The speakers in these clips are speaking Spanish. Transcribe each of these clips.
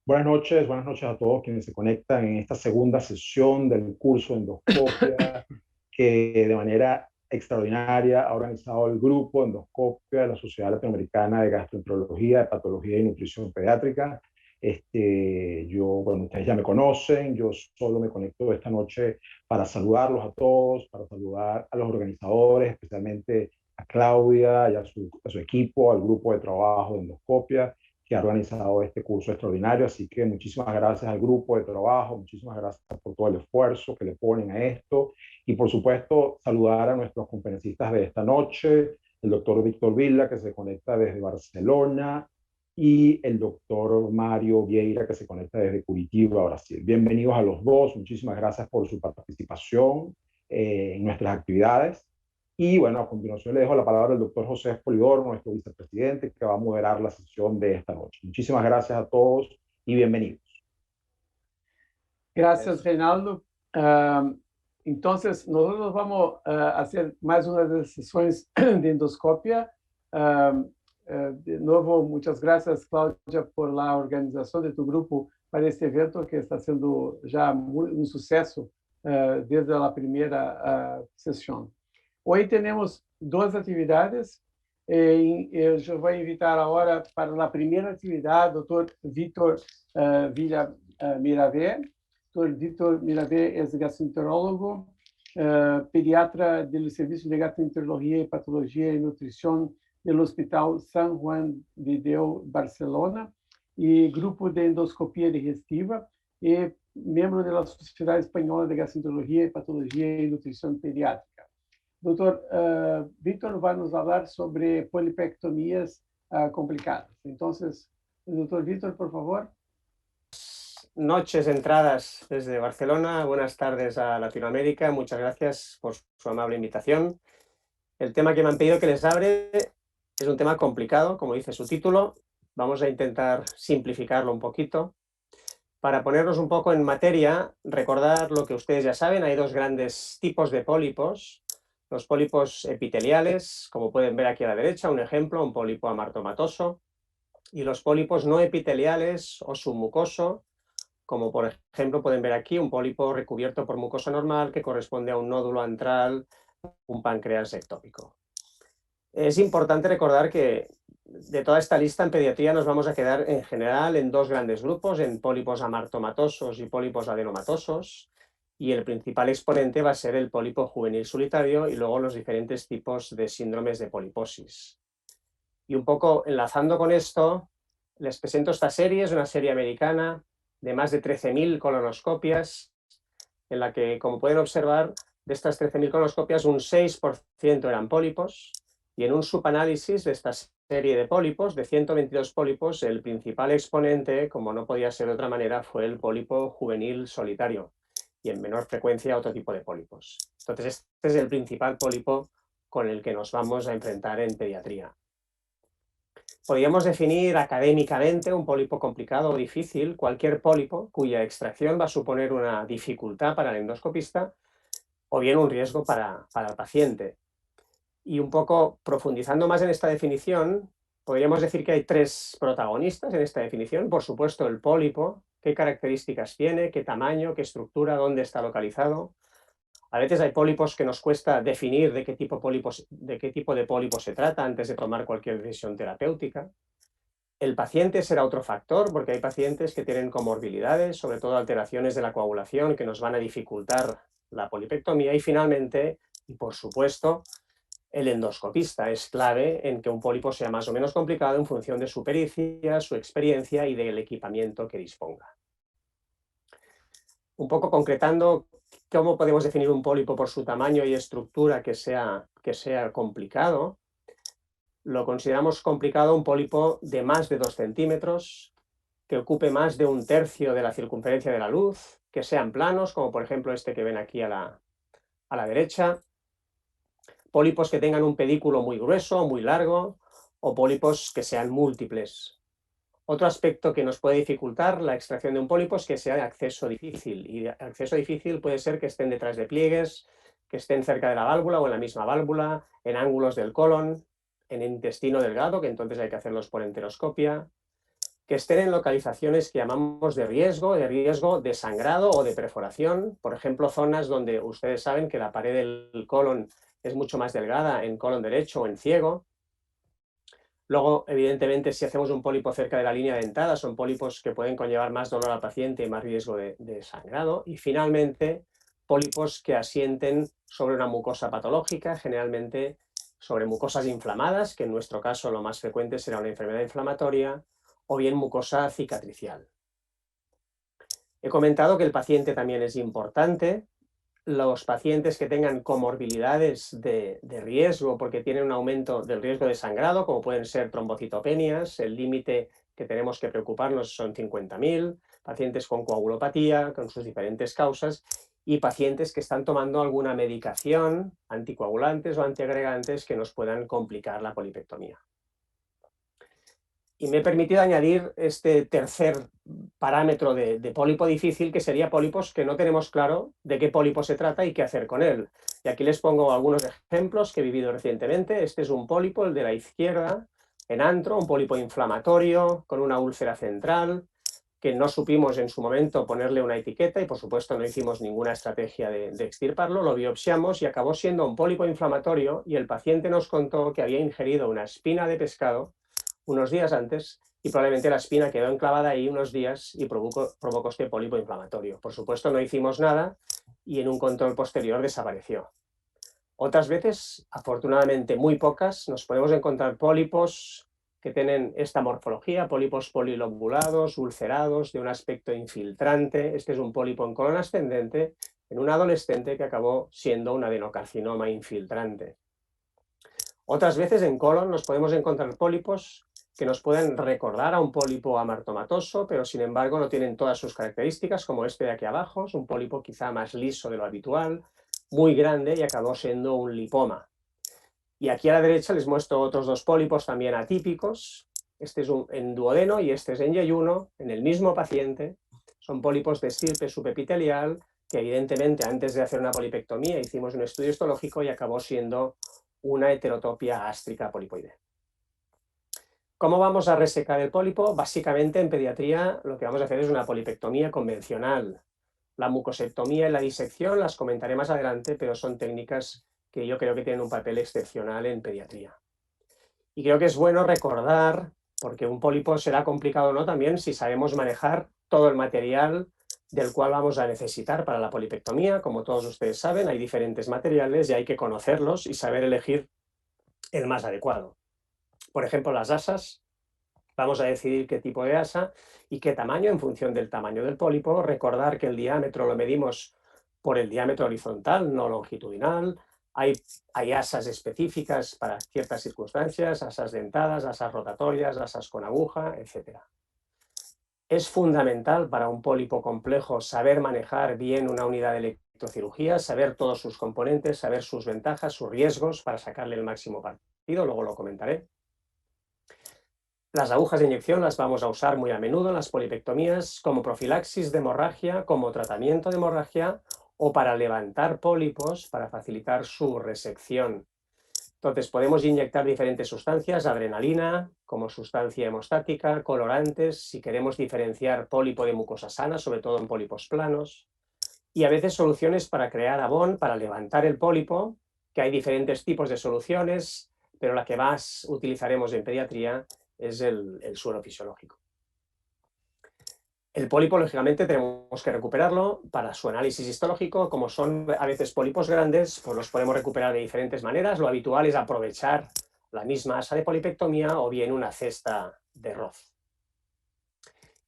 Buenas noches a todos quienes se conectan en esta segunda sesión del curso de endoscopia que de manera extraordinaria ha organizado el grupo Endoscopia de la Sociedad Latinoamericana de Gastroenterología, de Patología y Nutrición Pediátrica. Bueno, ustedes ya me conocen, yo solo me conecto esta noche para saludarlos a todos, para saludar a los organizadores, especialmente a Claudia y a su equipo, al grupo de trabajo de endoscopia que ha organizado este curso extraordinario. Así que muchísimas gracias al grupo de trabajo, muchísimas gracias por todo el esfuerzo que le ponen a esto. Y por supuesto, saludar a nuestros conferencistas de esta noche, el doctor Víctor Villa, que se conecta desde Barcelona, y el doctor Mario Vieira, que se conecta desde Curitiba, Brasil. Bienvenidos a los dos, muchísimas gracias por su participación en nuestras actividades. Y bueno, a continuación le dejo la palabra al doctor José Polidoro, nuestro vicepresidente, que va a moderar la sesión de esta noche. Muchísimas gracias a todos y bienvenidos. Gracias, Reinaldo. Entonces, nosotros vamos a hacer más una de las sesiones de endoscopia. De nuevo, muchas gracias, Cláudia, por la organización de tu grupo para este evento que está siendo ya un suceso desde la primera sesión. Hoy tenemos dos actividades. Eu vou invitar agora para a primeira atividade o Dr. Vítor Villa Miravé. Dr. Vítor Miravé é gastroenterólogo, pediatra do Serviço de Gastroenterologia, Patologia e Nutrição do Hospital San Juan de Déu, Barcelona, e grupo de endoscopia digestiva, e membro da Sociedade Espanhola de Gastroenterologia e Patologia e Nutrição Pediátrica. Doutor Vítor vai nos falar sobre polipectomias complicadas. Então, doutor Vítor, por favor. Noches entradas desde Barcelona, buenas tardes a Latinoamérica, muchas gracias por su amable invitación. El tema que me han pedido que les hable es un tema complicado, como dice su título. Vamos a intentar simplificarlo un poquito. Para ponernos un poco en materia, recordar lo que ustedes ya saben, hay dos grandes tipos de pólipos. Los pólipos epiteliales, como pueden ver aquí a la derecha, un ejemplo, un pólipo amartomatoso, y los pólipos no epiteliales o submucoso, como por ejemplo pueden ver aquí un pólipo recubierto por mucosa normal que corresponde a un nódulo antral, un páncreas ectópico. Es importante recordar que de toda esta lista en pediatría nos vamos a quedar en general en dos grandes grupos, en pólipos amartomatosos y pólipos adenomatosos, y el principal exponente va a ser el pólipo juvenil solitario y luego los diferentes tipos de síndromes de poliposis. Y un poco enlazando con esto, les presento esta serie, es una serie americana de más de 13.000 colonoscopias, en la que, como pueden observar, de estas 13.000 colonoscopias, un 6% eran pólipos, y en un subanálisis de esta serie de pólipos, de 122 pólipos, el principal exponente, como no podía ser de otra manera, fue el pólipo juvenil solitario, y en menor frecuencia otro tipo de pólipos. Entonces, este es el principal pólipo con el que nos vamos a enfrentar en pediatría. Podríamos definir académicamente un pólipo complicado o difícil, cualquier pólipo cuya extracción va a suponer una dificultad para el endoscopista o bien un riesgo para el paciente. Y un poco profundizando más en esta definición, podríamos decir que hay tres protagonistas en esta definición. Por supuesto, el pólipo, qué características tiene, qué tamaño, qué estructura, dónde está localizado. A veces hay pólipos que nos cuesta definir de qué tipo de pólipo se trata antes de tomar cualquier decisión terapéutica. El paciente será otro factor, porque hay pacientes que tienen comorbilidades, sobre todo alteraciones de la coagulación, que nos van a dificultar la polipectomía. Y finalmente, y por supuesto, el endoscopista es clave en que un pólipo sea más o menos complicado en función de su pericia, su experiencia y del equipamiento que disponga. Un poco concretando cómo podemos definir un pólipo por su tamaño y estructura que sea complicado. Lo consideramos complicado un pólipo de más de 2 centímetros, que ocupe más de 1/3 de la circunferencia de la luz, que sean planos, como por ejemplo este que ven aquí a la derecha, pólipos que tengan un pedículo muy grueso, muy largo, o pólipos que sean múltiples. Otro aspecto que nos puede dificultar la extracción de un pólipo es que sea de acceso difícil, y de acceso difícil puede ser que estén detrás de pliegues, que estén cerca de la válvula o en la misma válvula, en ángulos del colon, en el intestino delgado, que entonces hay que hacerlos por enteroscopia, que estén en localizaciones que llamamos de riesgo de sangrado o de perforación, por ejemplo, zonas donde ustedes saben que la pared del colon es mucho más delgada en colon derecho o en ciego. Luego, evidentemente, si hacemos un pólipo cerca de la línea dentada, son pólipos que pueden conllevar más dolor al paciente y más riesgo de sangrado. Y finalmente, pólipos que asienten sobre una mucosa patológica, generalmente sobre mucosas inflamadas, que en nuestro caso lo más frecuente será una enfermedad inflamatoria, o bien mucosa cicatricial. He comentado que el paciente también es importante. Los pacientes que tengan comorbilidades de riesgo porque tienen un aumento del riesgo de sangrado, como pueden ser trombocitopenias, el límite que tenemos que preocuparnos son 50.000, pacientes con coagulopatía, con sus diferentes causas, y pacientes que están tomando alguna medicación, anticoagulantes o antiagregantes que nos puedan complicar la polipectomía. Y me he permitido añadir este tercer parámetro de pólipo difícil, que sería pólipos que no tenemos claro de qué pólipo se trata y qué hacer con él. Y aquí les pongo algunos ejemplos que he vivido recientemente. Este es un pólipo, el de la izquierda, en antro, un pólipo inflamatorio con una úlcera central, que no supimos en su momento ponerle una etiqueta y por supuesto no hicimos ninguna estrategia de extirparlo, lo biopsiamos y acabó siendo un pólipo inflamatorio, y el paciente nos contó que había ingerido una espina de pescado unos días antes y probablemente la espina quedó enclavada ahí unos días y provocó este pólipo inflamatorio. Por supuesto no hicimos nada y en un control posterior desapareció. Otras veces, afortunadamente muy pocas, nos podemos encontrar pólipos que tienen esta morfología, pólipos polilobulados, ulcerados, de un aspecto infiltrante. Este es un pólipo en colon ascendente en un adolescente que acabó siendo un adenocarcinoma infiltrante. Otras veces en colon nos podemos encontrar pólipos que nos pueden recordar a un pólipo amartomatoso, pero sin embargo no tienen todas sus características, como este de aquí abajo. Es un pólipo quizá más liso de lo habitual, muy grande y acabó siendo un lipoma. Y aquí a la derecha les muestro otros dos pólipos también atípicos. Este es en duodeno y este es en yeyuno, en el mismo paciente. Son pólipos de estirpe subepitelial que evidentemente antes de hacer una polipectomía hicimos un estudio histológico y acabó siendo una heterotopia gástrica polipoide. ¿Cómo vamos a resecar el pólipo? Básicamente en pediatría lo que vamos a hacer es una polipectomía convencional. La mucosectomía y la disección las comentaré más adelante, pero son técnicas que yo creo que tienen un papel excepcional en pediatría. Y creo que es bueno recordar, porque un pólipo será complicado o no también si sabemos manejar todo el material del cual vamos a necesitar para la polipectomía. Como todos ustedes saben, hay diferentes materiales y hay que conocerlos y saber elegir el más adecuado. Por ejemplo, las asas, vamos a decidir qué tipo de asa y qué tamaño en función del tamaño del pólipo. Recordar que el diámetro lo medimos por el diámetro horizontal, no longitudinal. Hay asas específicas para ciertas circunstancias, asas dentadas, asas rotatorias, asas con aguja, etc. Es fundamental para un pólipo complejo saber manejar bien una unidad de electrocirugía, saber todos sus componentes, saber sus ventajas, sus riesgos para sacarle el máximo partido, luego lo comentaré. Las agujas de inyección las vamos a usar muy a menudo en las polipectomías como profilaxis de hemorragia, como tratamiento de hemorragia o para levantar pólipos para facilitar su resección. Entonces podemos inyectar diferentes sustancias, adrenalina como sustancia hemostática, colorantes, si queremos diferenciar pólipo de mucosa sana, sobre todo en pólipos planos, y a veces soluciones para crear abón, para levantar el pólipo, que hay diferentes tipos de soluciones, pero la que más utilizaremos en pediatría es el suero fisiológico. El pólipo, lógicamente, tenemos que recuperarlo para su análisis histológico. Como son a veces pólipos grandes, pues los podemos recuperar de diferentes maneras. Lo habitual es aprovechar la misma asa de polipectomía o bien una cesta de Roth.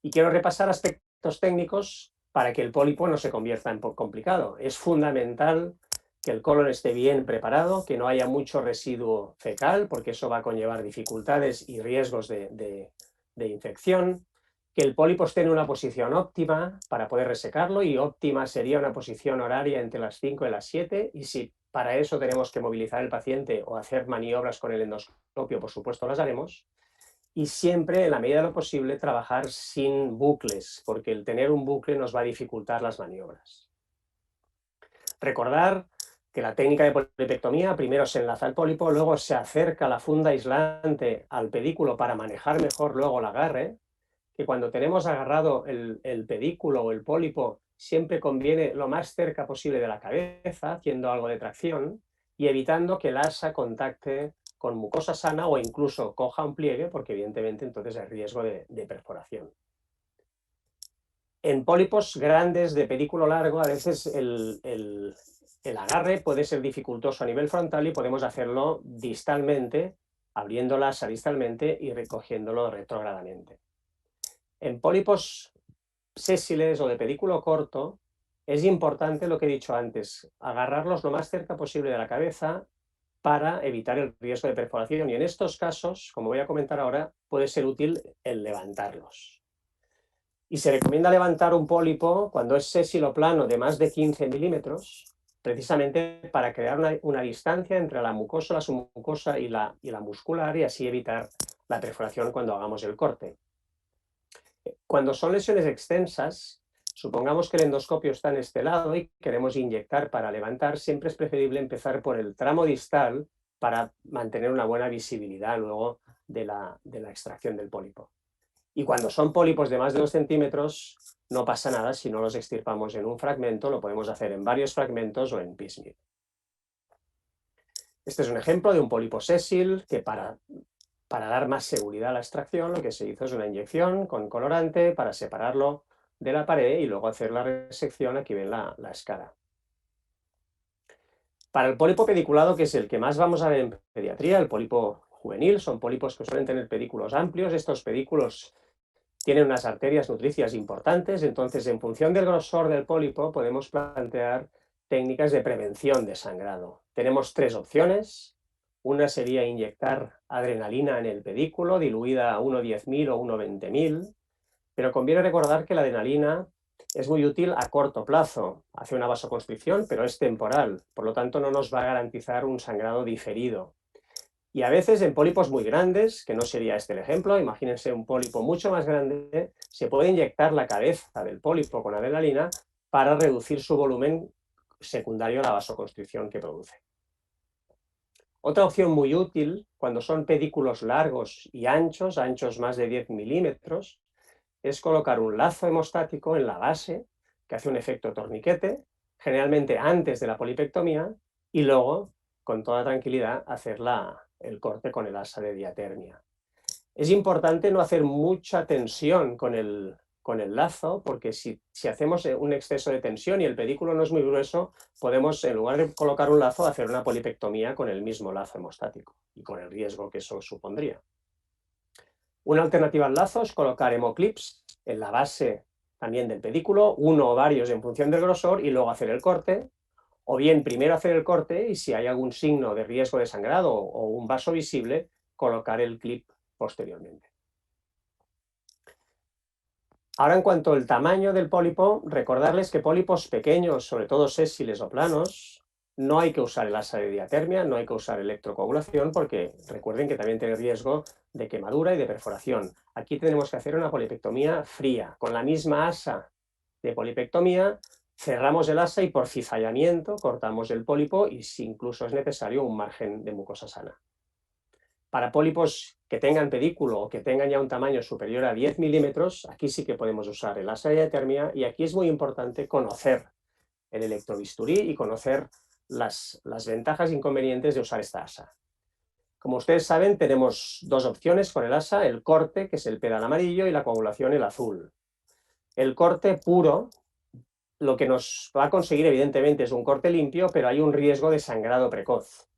Y quiero repasar aspectos técnicos para que el pólipo no se convierta en complicado. Es fundamental que el colon esté bien preparado, que no haya mucho residuo fecal, porque eso va a conllevar dificultades y riesgos de infección, que el pólipo esté en una posición óptima para poder resecarlo, y óptima sería una posición horaria entre las 5 y las 7, y si para eso tenemos que movilizar al paciente o hacer maniobras con el endoscopio, por supuesto las haremos, y siempre, en la medida de lo posible, trabajar sin bucles, porque el tener un bucle nos va a dificultar las maniobras. Recordar que la técnica de polipectomía primero se enlaza el pólipo, luego se acerca la funda aislante al pedículo para manejar mejor luego el agarre, que cuando tenemos agarrado el pedículo o el pólipo, siempre conviene lo más cerca posible de la cabeza, haciendo algo de tracción y evitando que el asa contacte con mucosa sana o incluso coja un pliegue, porque evidentemente entonces hay riesgo de perforación. En pólipos grandes de pedículo largo, a veces el agarre puede ser dificultoso a nivel frontal y podemos hacerlo distalmente, abriendo la asa distalmente y recogiéndolo retrógradamente. En pólipos sésiles o de pedículo corto, es importante lo que he dicho antes, agarrarlos lo más cerca posible de la cabeza para evitar el riesgo de perforación. Y en estos casos, como voy a comentar ahora, puede ser útil el levantarlos. Y se recomienda levantar un pólipo cuando es sésil o plano de más de 15 milímetros, precisamente para crear una distancia entre la mucosa, la submucosa y la muscular, y así evitar la perforación cuando hagamos el corte. Cuando son lesiones extensas, supongamos que el endoscopio está en este lado y queremos inyectar para levantar, siempre es preferible empezar por el tramo distal para mantener una buena visibilidad luego de la extracción del pólipo. Y cuando son pólipos de más de 2 centímetros, no pasa nada si no los extirpamos en un fragmento, lo podemos hacer en varios fragmentos o en piecemeal. Este es un ejemplo de un pólipo sésil que para dar más seguridad a la extracción, lo que se hizo es una inyección con colorante para separarlo de la pared y luego hacer la resección. Aquí ven la escara. Para el pólipo pediculado, que es el que más vamos a ver en pediatría, el pólipo juvenil, son pólipos que suelen tener pedículos amplios. Estos pedículos tienen unas arterias nutricias importantes, entonces en función del grosor del pólipo podemos plantear técnicas de prevención de sangrado. Tenemos 3 opciones. Una sería inyectar adrenalina en el pedículo, diluida a 1,10.000 o 1,20.000, pero conviene recordar que la adrenalina es muy útil a corto plazo, hace una vasoconstricción, pero es temporal, por lo tanto no nos va a garantizar un sangrado diferido. Y a veces en pólipos muy grandes, que no sería este el ejemplo, imagínense un pólipo mucho más grande, se puede inyectar la cabeza del pólipo con adrenalina para reducir su volumen secundario a la vasoconstricción que produce. Otra opción muy útil, cuando son pedículos largos y anchos más de 10 milímetros, es colocar un lazo hemostático en la base, que hace un efecto torniquete, generalmente antes de la polipectomía, y luego, con toda tranquilidad, hacer el corte con el asa de diatermia. Es importante no hacer mucha tensión con el lazo, porque si hacemos un exceso de tensión y el pedículo no es muy grueso, podemos, en lugar de colocar un lazo, hacer una polipectomía con el mismo lazo hemostático y con el riesgo que eso supondría. Una alternativa al lazo es colocar hemoclips en la base también del pedículo, uno o varios en función del grosor, y luego hacer el corte, o bien primero hacer el corte y si hay algún signo de riesgo de sangrado o un vaso visible, colocar el clip posteriormente. Ahora, en cuanto al tamaño del pólipo, recordarles que pólipos pequeños, sobre todo sésiles o planos, no hay que usar el asa de diatermia, no hay que usar electrocoagulación, porque recuerden que también tiene riesgo de quemadura y de perforación. Aquí tenemos que hacer una polipectomía fría, con la misma asa de polipectomía, cerramos el asa y por cizallamiento cortamos el pólipo y si incluso es necesario un margen de mucosa sana. Para pólipos que tengan pedículo o que tengan ya un tamaño superior a 10 milímetros, aquí sí que podemos usar el asa de diatermia y aquí es muy importante conocer el electrobisturí y conocer las ventajas e inconvenientes de usar esta asa. Como ustedes saben, tenemos 2 opciones con el asa, el corte, que es el pedal amarillo, y la coagulación, el azul. El corte puro, lo que nos va a conseguir evidentemente es un corte limpio, pero hay un riesgo de sangrado precoz.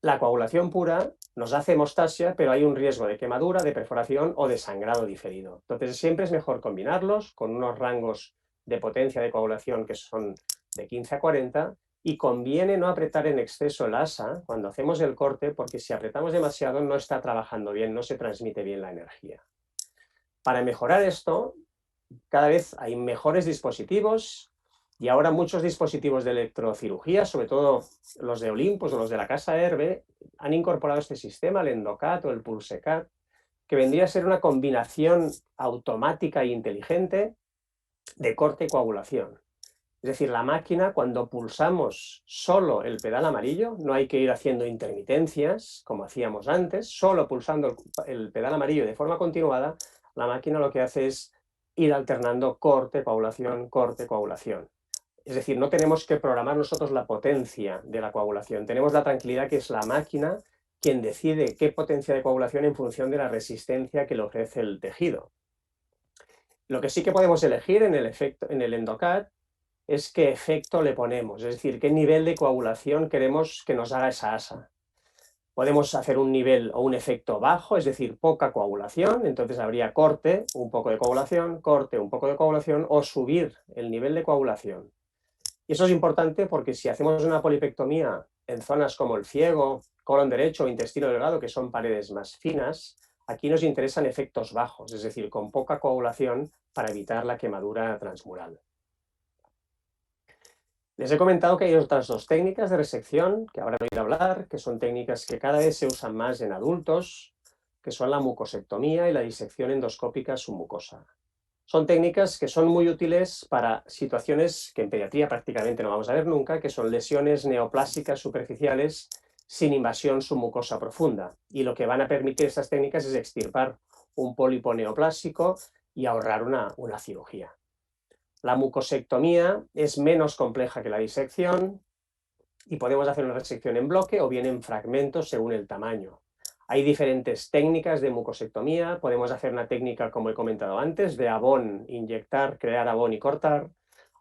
La coagulación pura nos hace hemostasia, pero hay un riesgo de quemadura, de perforación o de sangrado diferido. Entonces siempre es mejor combinarlos con unos rangos de potencia de coagulación que son de 15 a 40, y conviene no apretar en exceso el asa cuando hacemos el corte, porque si apretamos demasiado no está trabajando bien, no se transmite bien la energía. Para mejorar esto, cada vez hay mejores dispositivos y ahora muchos dispositivos de electrocirugía, sobre todo los de Olympus o los de la casa Herbe, han incorporado este sistema, el Endocat o el Pulsecat, que vendría a ser una combinación automática e inteligente de corte y coagulación. Es decir, la máquina, cuando pulsamos solo el pedal amarillo, no hay que ir haciendo intermitencias como hacíamos antes, solo pulsando el pedal amarillo de forma continuada, La máquina lo que hace es ir alternando corte, coagulación, corte, coagulación. Es decir, no tenemos que programar nosotros la potencia de la coagulación. Tenemos la tranquilidad que es la máquina quien decide qué potencia de coagulación en función de la resistencia que le ofrece el tejido. Lo que sí que podemos elegir en el EndoCAD es qué efecto le ponemos, es decir, qué nivel de coagulación queremos que nos haga esa asa. Podemos hacer un nivel o un efecto bajo, es decir, poca coagulación, entonces habría corte, un poco de coagulación, corte, un poco de coagulación, o subir el nivel de coagulación. Y eso es importante porque si hacemos una polipectomía en zonas como el ciego, colon derecho o intestino delgado, que son paredes más finas, aquí nos interesan efectos bajos, es decir, con poca coagulación para evitar la quemadura transmural. Les he comentado que hay otras dos técnicas de resección que habrán oído hablar, que son técnicas que cada vez se usan más en adultos, que son la mucosectomía y la disección endoscópica submucosa. Son técnicas que son muy útiles para situaciones que en pediatría prácticamente no vamos a ver nunca, que son lesiones neoplásicas superficiales sin invasión submucosa profunda. Y lo que van a permitir estas técnicas es extirpar un pólipo neoplásico y ahorrar una cirugía. La mucosectomía es menos compleja que la disección y podemos hacer una resección en bloque o bien en fragmentos según el tamaño. Hay diferentes técnicas de mucosectomía, podemos hacer una técnica, como he comentado antes, de abón, inyectar, crear abón y cortar.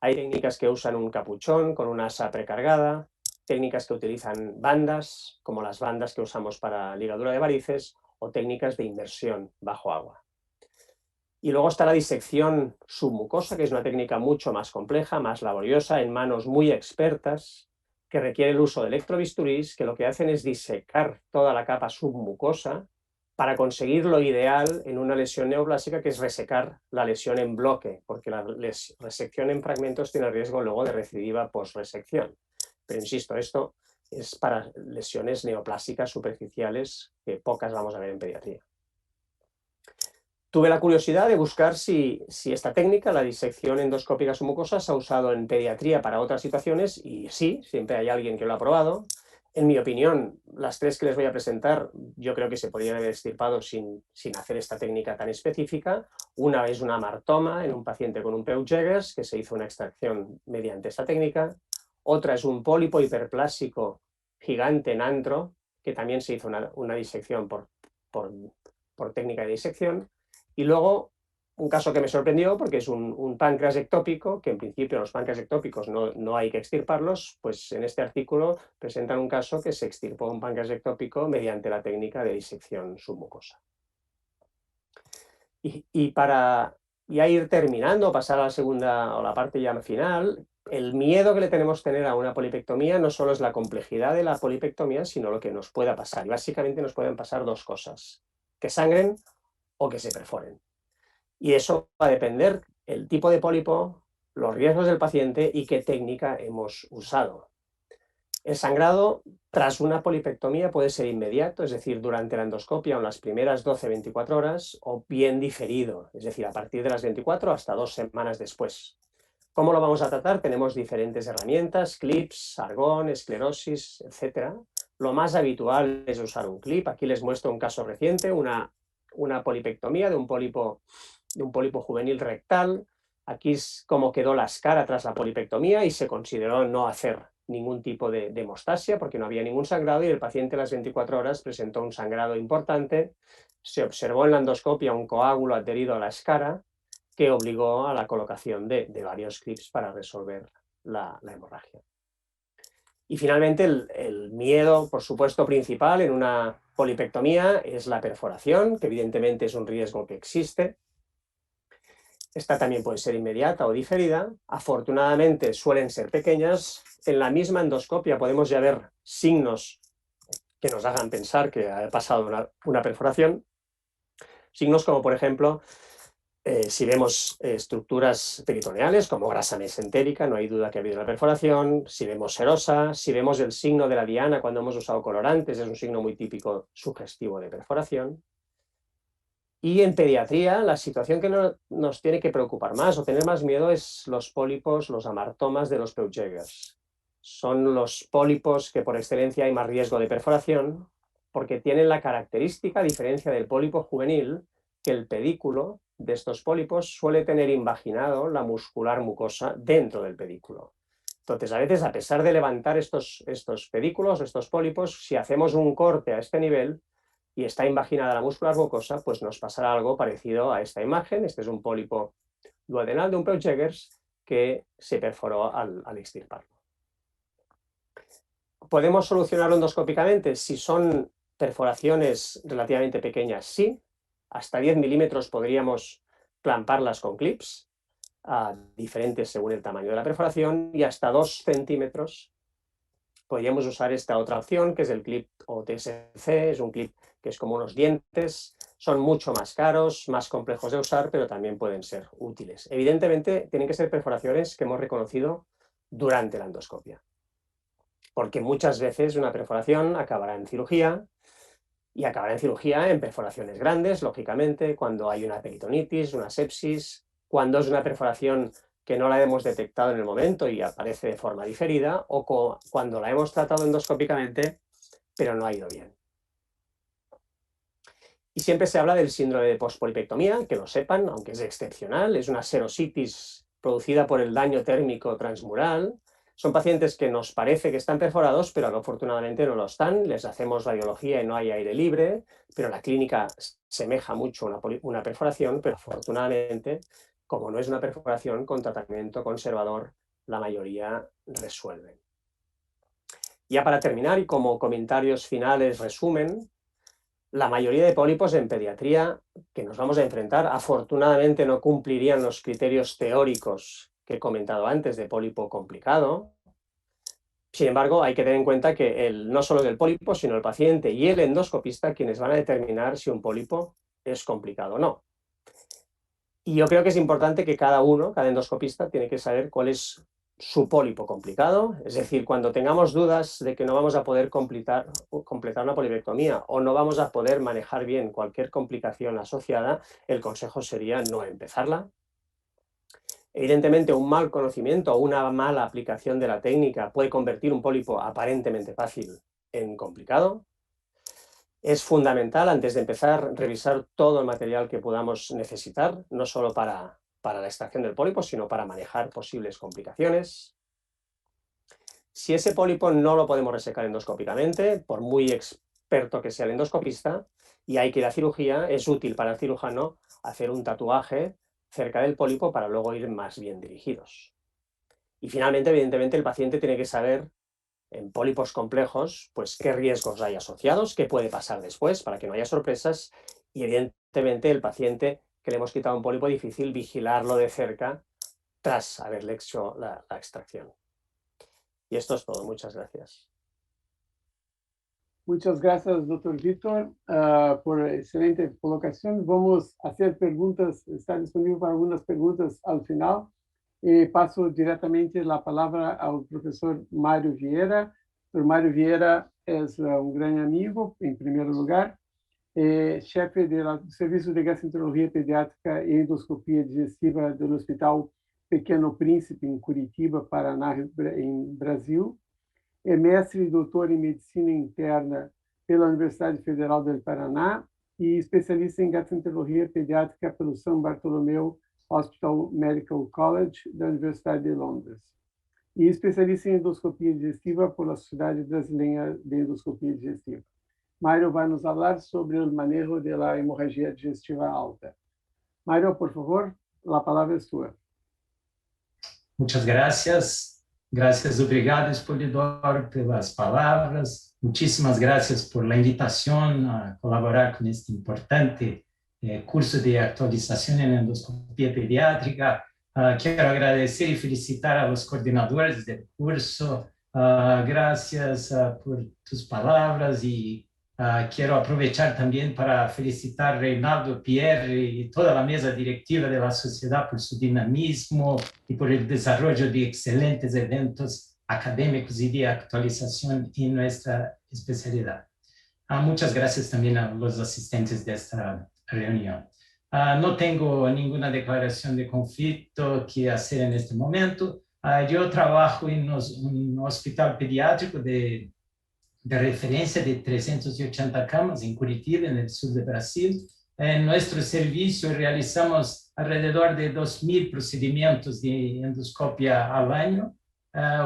Hay técnicas que usan un capuchón con una asa precargada, técnicas que utilizan bandas, como las bandas que usamos para ligadura de varices, o técnicas de inmersión bajo agua. Y luego está la disección submucosa, que es una técnica mucho más compleja, más laboriosa, en manos muy expertas, que requiere el uso de electrobisturís, que lo que hacen es disecar toda la capa submucosa para conseguir lo ideal en una lesión neoplásica, que es resecar la lesión en bloque, porque la resección en fragmentos tiene el riesgo luego de recidiva post-resección. Pero insisto, esto es para lesiones neoplásicas superficiales que pocas vamos a ver en pediatría. Tuve la curiosidad de buscar si esta técnica, la disección endoscópica submucosa, se ha usado en pediatría para otras situaciones, y sí, siempre hay alguien que lo ha probado. En mi opinión, las tres que les voy a presentar, yo creo que se podrían haber extirpado sin hacer esta técnica tan específica. Una es una amartoma en un paciente con un Peutz-Jeghers, que se hizo una extracción mediante esta técnica. Otra es un pólipo hiperplásico gigante en antro, que también se hizo una disección por técnica de disección. Y luego, un caso que me sorprendió, porque es un páncreas ectópico, que en principio los páncreas ectópicos no hay que extirparlos, pues en este artículo presentan un caso que se extirpó un páncreas ectópico mediante la técnica de disección submucosa. Y para ya ir terminando, pasar a la segunda o la parte ya final, el miedo que le tenemos que tener a una polipectomía no solo es la complejidad de la polipectomía, sino lo que nos pueda pasar. Y básicamente nos pueden pasar dos cosas: que sangren o que se perforen. Y eso va a depender el tipo de pólipo, los riesgos del paciente y qué técnica hemos usado. El sangrado tras una polipectomía puede ser inmediato, es decir, durante la endoscopia o en las primeras 12-24 horas, o bien diferido, es decir, a partir de las 24 hasta 2 semanas después. ¿Cómo lo vamos a tratar? Tenemos diferentes herramientas, clips, argón, esclerosis, etc. Lo más habitual es usar un clip. Aquí les muestro un caso reciente, una polipectomía de un pólipo juvenil rectal. Aquí es cómo quedó la escara tras la polipectomía y se consideró no hacer ningún tipo de hemostasia porque no había ningún sangrado, y el paciente a las 24 horas presentó un sangrado importante. Se observó en la endoscopia un coágulo adherido a la escara que obligó a la colocación de varios clips para resolver la hemorragia. Y finalmente el miedo, por supuesto, principal en una polipectomía es la perforación, que evidentemente es un riesgo que existe. Esta también puede ser inmediata o diferida. Afortunadamente suelen ser pequeñas. En la misma endoscopia podemos ya ver signos que nos hagan pensar que ha pasado una perforación. Signos como, por ejemplo, si vemos estructuras peritoneales como grasa mesentérica, no hay duda que ha habido una perforación. Si vemos serosa, si vemos el signo de la diana cuando hemos usado colorantes, es un signo muy típico sugestivo de perforación. Y en pediatría, la situación que nos tiene que preocupar más o tener más miedo es los pólipos, los amartomas de los Peutz-Jeghers. Son los pólipos que por excelencia hay más riesgo de perforación, porque tienen la característica, a diferencia del pólipo juvenil, que el pedículo de estos pólipos suele tener invaginado la muscular mucosa dentro del pedículo. Entonces, a veces, a pesar de levantar estos pedículos, estos pólipos, si hacemos un corte a este nivel y está invaginada la muscular mucosa, pues nos pasará algo parecido a esta imagen. Este es un pólipo duodenal de un Peugeegers que se perforó al extirparlo. ¿Podemos solucionarlo endoscópicamente? Si son perforaciones relativamente pequeñas, sí. Hasta 10 milímetros podríamos clamparlas con clips, diferentes según el tamaño de la perforación, y hasta 2 centímetros podríamos usar esta otra opción, que es el clip OTSC. Es un clip que es como unos dientes, son mucho más caros, más complejos de usar, pero también pueden ser útiles. Evidentemente, tienen que ser perforaciones que hemos reconocido durante la endoscopia, porque muchas veces una perforación acabará en cirugía, y acabará en cirugía en perforaciones grandes, lógicamente, cuando hay una peritonitis, una sepsis, cuando es una perforación que no la hemos detectado en el momento y aparece de forma diferida, o cuando la hemos tratado endoscópicamente, pero no ha ido bien. Y siempre se habla del síndrome de pospolipectomía, que lo sepan, aunque es excepcional, es una serositis producida por el daño térmico transmural. Son pacientes que nos parece que están perforados, pero que afortunadamente no lo están. Les hacemos radiología y no hay aire libre, pero la clínica semeja mucho a una perforación, pero afortunadamente, como no es una perforación, con tratamiento conservador, la mayoría resuelven. Ya para terminar, y como comentarios finales, resumen, la mayoría de pólipos en pediatría que nos vamos a enfrentar, afortunadamente no cumplirían los criterios teóricos que he comentado antes de pólipo complicado. Sin embargo, hay que tener en cuenta que no solo el pólipo, sino el paciente y el endoscopista quienes van a determinar si un pólipo es complicado o no. Y yo creo que es importante que cada endoscopista tiene que saber cuál es su pólipo complicado, es decir, cuando tengamos dudas de que no vamos a poder completar una polipectomía o no vamos a poder manejar bien cualquier complicación asociada, el consejo sería no empezarla. Evidentemente, un mal conocimiento o una mala aplicación de la técnica puede convertir un pólipo aparentemente fácil en complicado. Es fundamental, antes de empezar, revisar todo el material que podamos necesitar, no solo para la extracción del pólipo, sino para manejar posibles complicaciones. Si ese pólipo no lo podemos resecar endoscópicamente, por muy experto que sea el endoscopista, y hay que ir a cirugía, es útil para el cirujano hacer un tatuaje cerca del pólipo para luego ir más bien dirigidos. Y finalmente, evidentemente, el paciente tiene que saber, en pólipos complejos, pues qué riesgos hay asociados, qué puede pasar después para que no haya sorpresas, y evidentemente el paciente que le hemos quitado un pólipo difícil, vigilarlo de cerca tras haberle hecho la extracción. Y esto es todo. Muchas gracias. Muchas gracias, doctor Víctor, por excelente colocación. Vamos a hacer preguntas, está disponible para algunas preguntas al final. Paso directamente la palabra al profesor Mário Vieira. O Mário Vieira es un gran amigo, en primer lugar, chefe do Serviço de Gastroenterologia Pediátrica e Endoscopia Digestiva do Hospital Pequeno Príncipe, em Curitiba, Paraná, em Brasil. É mestre e doutor em Medicina Interna pela Universidade Federal do Paraná e especialista em gastroenterologia pediátrica pelo São Bartolomeu Hospital Medical College da Universidade de Londres. E especialista em endoscopia digestiva pela Sociedade Brasileira de Endoscopia Digestiva. Mário vai nos falar sobre o manejo da hemorragia digestiva alta. Mário, por favor, a palavra é sua. Muchas gracias. Gracias, obrigado, Expolidor, pelas palavras. Muchísimas gracias por la invitación a colaborar con este importante curso de actualización en endoscopia pediátrica. Quiero agradecer y felicitar a los coordinadores del curso. Gracias por tus palabras y quiero aprovechar también para felicitar a Reinaldo Pierre y toda la mesa directiva de la sociedad por su dinamismo y por el desarrollo de excelentes eventos académicos y de actualización en nuestra especialidad. Muchas gracias también a los asistentes de esta reunión. No tengo ninguna declaración de conflicto que hacer en este momento. Yo trabajo en un hospital pediátrico de referencia de 380 camas en Curitiba, en el sur de Brasil, En nuestro servicio realizamos alrededor de 2.000 procedimientos de endoscopia al año.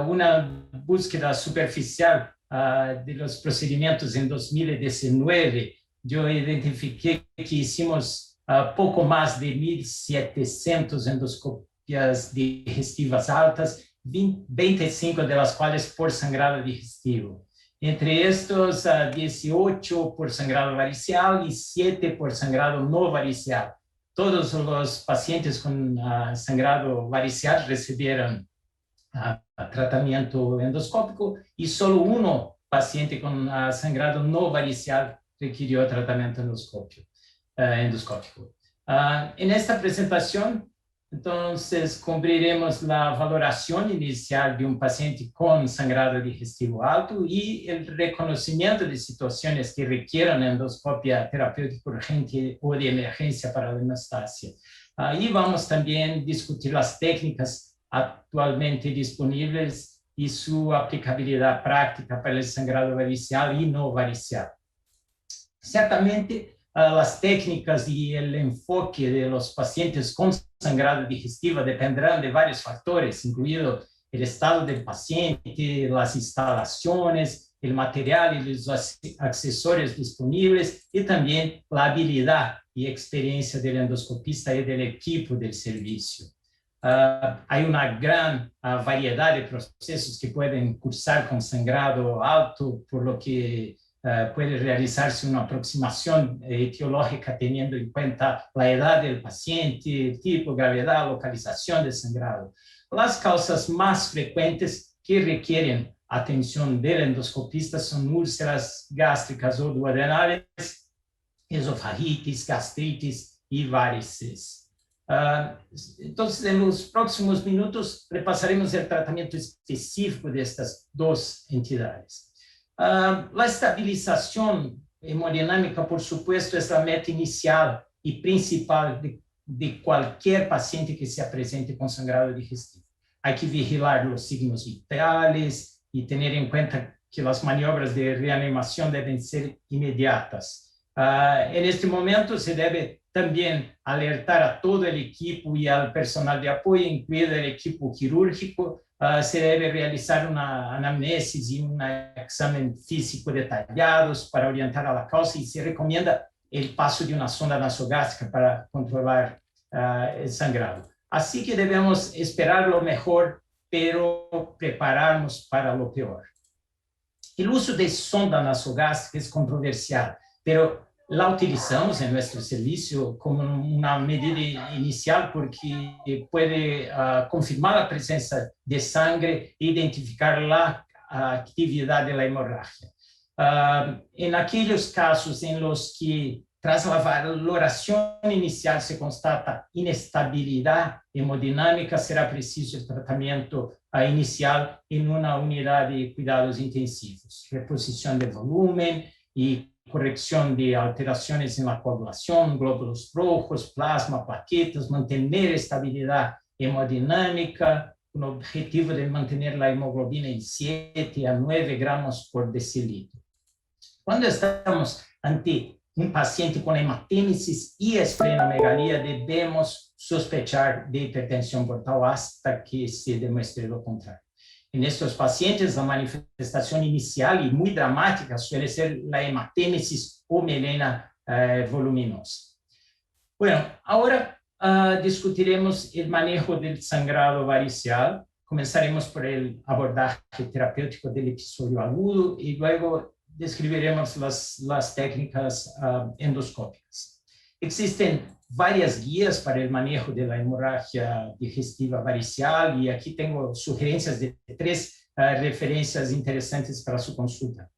Una búsqueda superficial de los procedimientos en 2019, yo identifiqué que hicimos poco más de 1.700 endoscopias digestivas altas, 25 de las cuales por sangrado digestivo. Entre estos, 18 por sangrado varicial y 7 por sangrado no varicial. Todos los pacientes con sangrado varicial recibieron tratamiento endoscópico y solo uno paciente con sangrado no varicial requirió tratamiento endoscópico. En esta presentación, entonces, cubriremos la valoración inicial de un paciente con sangrado digestivo alto y el reconocimiento de situaciones que requieran endoscopia terapéutica urgente o de emergencia para la hemostasia. Y vamos también a discutir las técnicas actualmente disponibles y su aplicabilidad práctica para el sangrado varicial y no varicial. Ciertamente, las técnicas y el enfoque de los pacientes con sangrado digestivo dependerán de varios factores, incluido el estado del paciente, las instalaciones, el material y los accesorios disponibles y también la habilidad y experiencia del endoscopista y del equipo del servicio. Hay una gran variedad de procesos que pueden cursar con sangrado alto, por lo que puede realizarse una aproximación etiológica teniendo en cuenta la edad del paciente, tipo, gravedad, localización del sangrado. Las causas más frecuentes que requieren atención del endoscopista son úlceras gástricas o duodenales, esofagitis, gastritis y varices. Entonces, en los próximos minutos repasaremos el tratamiento específico de estas dos entidades. La estabilización hemodinámica, por supuesto, es la meta inicial y principal de cualquier paciente que se presente con sangrado digestivo. Hay que vigilar los signos vitales y tener en cuenta que las maniobras de reanimación deben ser inmediatas. En este momento se debe también alertar a todo el equipo y al personal de apoyo, incluido el equipo quirúrgico. Se debe realizar una anamnesis y un examen físico detallados para orientar a la causa y se recomienda el paso de una sonda nasogástrica para controlar el sangrado. Así que debemos esperar lo mejor, pero prepararnos para lo peor. El uso de sonda nasogástrica es controversial, pero la utilizamos en nuestro servicio como una medida inicial porque puede confirmar la presencia de sangre e identificar la actividad de la hemorragia. En aquellos casos en los que tras la valoración inicial se constata inestabilidad hemodinámica, será preciso el tratamiento inicial en una unidad de cuidados intensivos, reposición de volumen y corrección de alteraciones en la coagulación, glóbulos rojos, plasma, plaquetas, mantener estabilidad hemodinámica, con el objetivo de mantener la hemoglobina en 7 a 9 gramos por decilitro. Cuando estamos ante un paciente con hematémesis y esplenomegalia, debemos sospechar de hipertensión portal hasta que se demuestre lo contrario. En estos pacientes, la manifestación inicial y muy dramática suele ser la hematémesis o melena voluminosa. Bueno, ahora discutiremos el manejo del sangrado varicial. Comenzaremos por el abordaje terapéutico del episodio agudo y luego describiremos las técnicas endoscópicas. Existen varias guías para el manejo de la hemorragia digestiva varicial y aquí tengo sugerencias de 3 referencias interesantes para su consulta.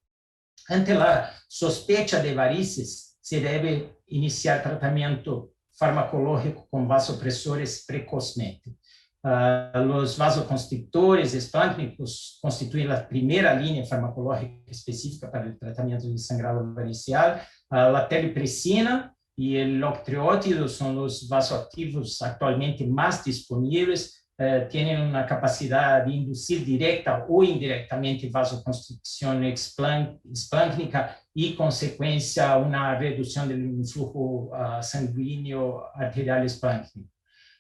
Ante la sospecha de varices, se debe iniciar tratamiento farmacológico con vasopresores precozmente. Los vasoconstrictores espláncnicos constituyen la primera línea farmacológica específica para el tratamiento del sangrado varicial. La teripricina y el octreótido son los vasoactivos actualmente más disponibles. tienen una capacidad de inducir directa o indirectamente vasoconstricción espláncnica y consecuencia una reducción del flujo sanguíneo arterial espláncnico.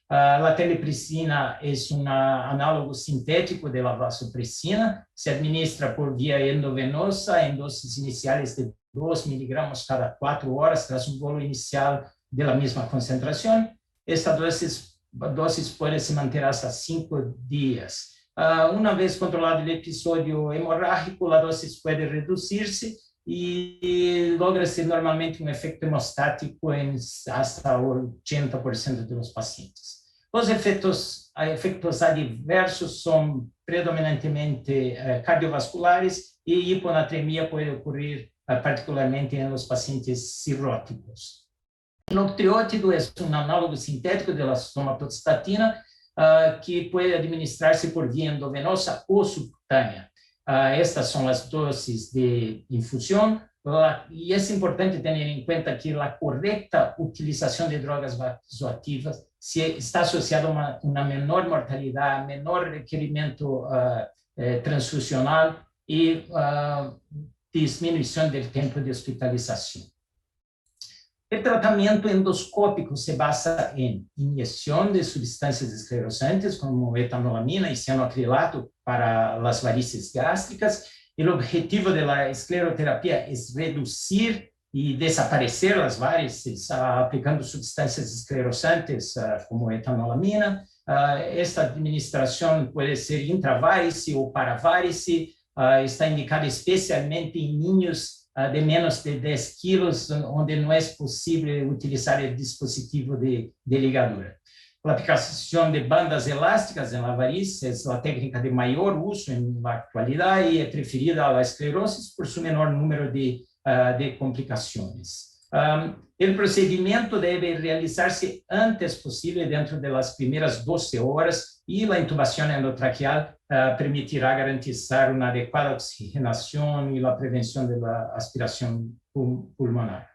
La telepresina es un análogo sintético de la vasopresina, se administra por vía endovenosa en dosis iniciales de 2 miligramos cada 4 horas tras un bolo inicial de la misma concentración. Esta dosis puede se mantener hasta 5 días. Una vez controlado el episodio hemorrágico, la dosis puede reducirse y logra-se normalmente un efecto hemostático en hasta 80% de los pacientes. Los efectos adversos son predominantemente cardiovasculares y hiponatremia puede ocurrir particularmente en los pacientes cirróticos. El octreótido es un análogo sintético de la somatostatina que puede administrarse por vía endovenosa o subcutánea. Estas son las dosis de infusión y es importante tener en cuenta que la correcta utilización de drogas vasoactivas está asociada a una menor mortalidad, menor requerimiento transfusional y disminución del tiempo de hospitalización. El tratamiento endoscópico se basa en inyección de sustancias esclerosantes como etanolamina y cianoacrilato para las varices gástricas. El objetivo de la escleroterapia es reducir y desaparecer las varices aplicando sustancias esclerosantes como etanolamina. Esta administración puede ser intravarice o paravarice, está indicada especialmente en niños de menos de 10 kilos, donde no es posible utilizar el dispositivo de ligadura. La aplicación de bandas elásticas en la varice es la técnica de mayor uso en la actualidad y es preferida a la esclerosis por su menor número de complicaciones. El procedimiento debe realizarse antes posible dentro de las primeras 12 horas y la intubación endotraqueal permitirá garantizar una adecuada oxigenación y la prevención de la aspiración pulmonar.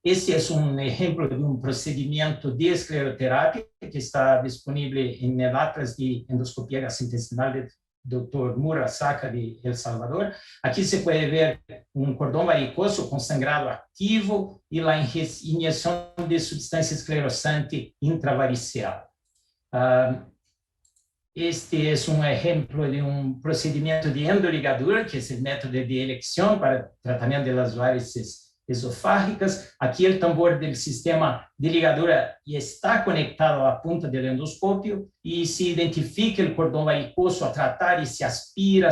Este es un ejemplo de un procedimiento de escleroterapia que está disponible en el Atlas de Endoscopia Gastrointestinal del Dr. Murasaka de El Salvador. Aquí se puede ver un cordón varicoso con sangrado activo y la inyección de sustancia esclerosante intravaricial. Este es un ejemplo de un procedimiento de endoligadura, que es el método de elección para tratamiento de las varices esofágicas. Aquí el tambor del sistema de ligadura está conectado a la punta del endoscopio y se identifica el cordón varicoso a tratar y se aspira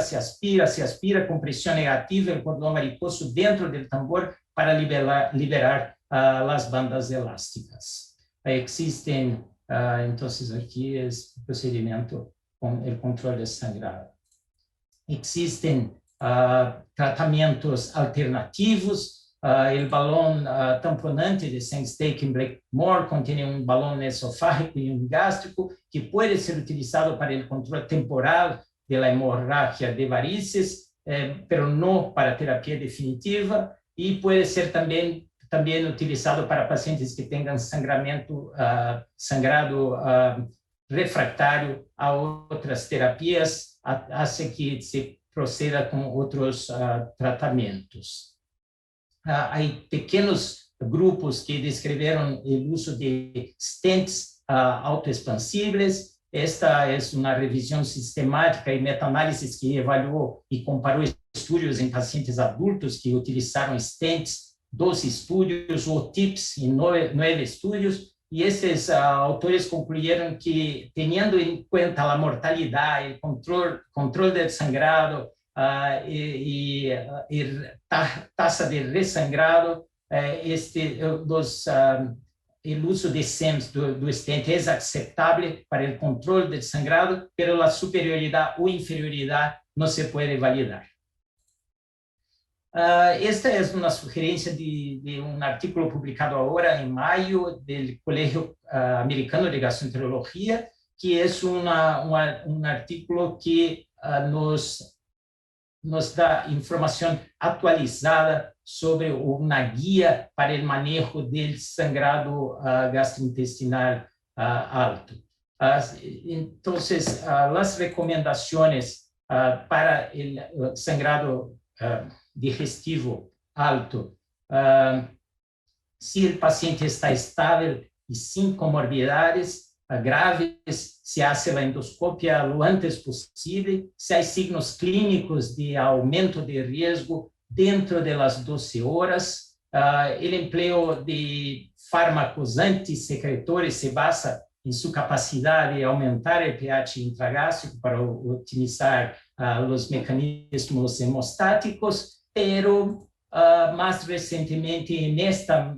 con presión negativa el cordón varicoso dentro del tambor para liberar las bandas elásticas. Existen, entonces aquí es el procedimiento con el control de sangrado. Existen tratamientos alternativos. El balón tamponante de Sengstaken Blackmore contiene un balón esofágico y un gástrico que puede ser utilizado para el control temporal de la hemorragia de varices, pero no para terapia definitiva, y puede ser también utilizado para pacientes que tengan sangrado refractario a otras terapias, hace que se proceda con otros tratamientos. Hay pequeños grupos que describieron el uso de stents autoexpansibles. Esta es una revisión sistemática y metaanálisis que evaluó y comparó estudios en pacientes adultos que utilizaron stents, 12 estudios o TIPS en 9 estudios. Y estos autores concluyeron que, teniendo en cuenta la mortalidad, el control del sangrado, y tasa de resangrado, el uso de SEMS do stent es aceptable para el control del sangrado, pero la superioridad o inferioridad no se puede validar. Esta es una sugerencia de un artículo publicado ahora en mayo del Colegio Americano de Gastroenterología, que es un artículo que nos da información actualizada sobre una guía para el manejo del sangrado gastrointestinal alto. Entonces, las recomendaciones para el sangrado digestivo alto, si el paciente está estable y sin comorbidades graves, se hace la endoscopia lo antes posible. Si hay signos clínicos de aumento de riesgo dentro de las 12 horas, el empleo de fármacos antisecretores se basa en su capacidad de aumentar el pH intragástrico para optimizar los mecanismos hemostáticos, pero más recientemente en esta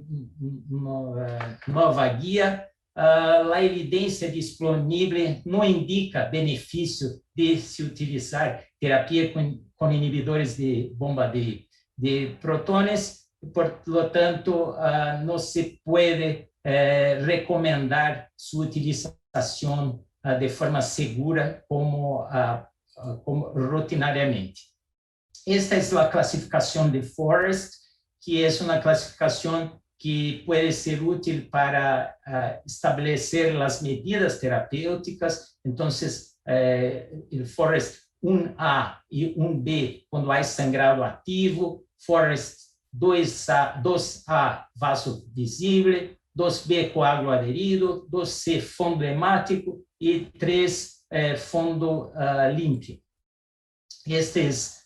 nueva guía, la evidencia disponible no indica beneficio de se utilizar terapia con inhibidores de bomba de protones. Por lo tanto, no se puede recomendar su utilización de forma segura como rutinariamente. Esta es la clasificación de Forrest, que es una clasificación que puede ser útil para establecer las medidas terapêuticas. Entonces, el Forrest 1A y 1B, cuando hay sangrado activo, Forrest 2A, vaso visible, 2B, coágulo adherido, 2C, fondo hemático y 3, fondo limpio. Estes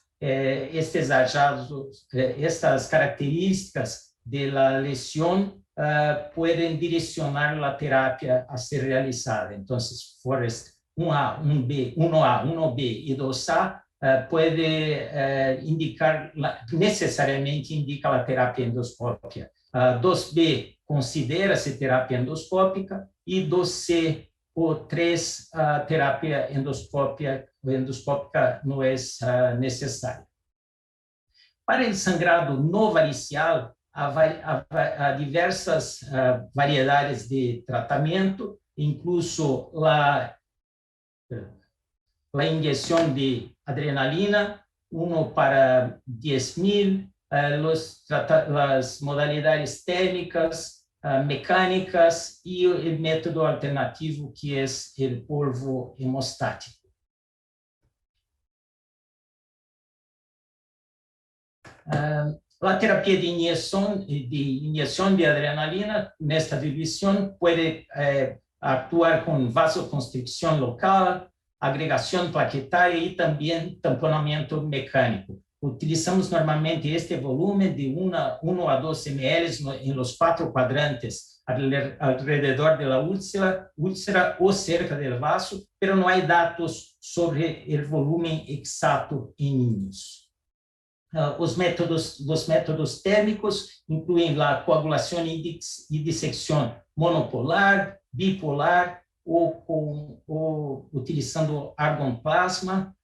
hallazgos, estas características de la lesión pueden direccionar la terapia a ser realizada. Entonces, Forrest 1A, 1B, 1B y 2A puede indicar, necesariamente indica la terapia endoscópica. 2B considera-se terapia endoscópica e 2C o 3 terapia endoscópica não é necessária. Para o sangrado no varicial, há diversas variedades de tratamento, incluso a inyección de adrenalina, uno para 10,000, las modalidades térmicas, mecânicas e o método alternativo, que é o polvo hemostático. A terapia de injeção de adrenalina, nesta divisão, pode actuar com vasoconstricção local, agregação plaquetária e também tamponamento mecânico. Utilizamos normalmente este volume de 1 a 2 ml em los 4 quadrantes alrededor da úlcera ou cerca do vaso, pero não há dados sobre o volume exato em niños. Os métodos térmicos incluem a coagulação e dissecção monopolar, bipolar ou utilizando argonplasma.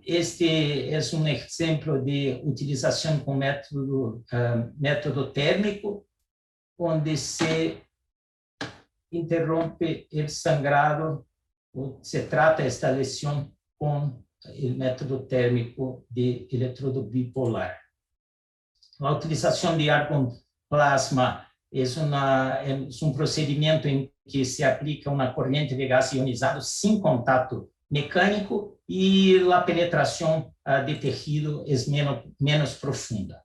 Este é exemplo de utilização com método térmico, onde se interrompe o sangrado, se trata esta lesão com o método térmico de eletrodo bipolar. A utilização de argonplasma é procedimento em que se aplica uma corrente de gás ionizado sem contato mecânico e a penetração de tecido é menos profunda.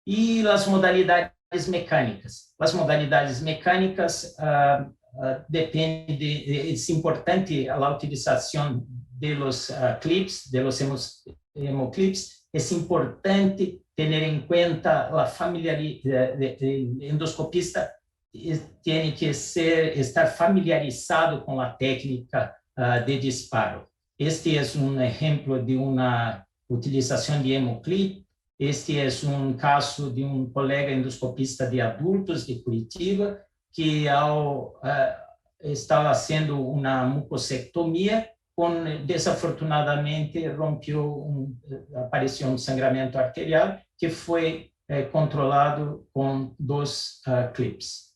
E as modalidades mecânicas. As modalidades mecânicas depende, é importante a utilização de los clips, de los hemoclips. É importante ter em conta a familiaridade. O endoscopista tem que estar familiarizado com a técnica de disparo. Este é exemplo de uma utilização de hemoclip. Este é caso de colega endoscopista de adultos de Curitiba que estava fazendo uma mucosectomia, desafortunadamente apareceu sangramento arterial que foi controlado com 2 clips.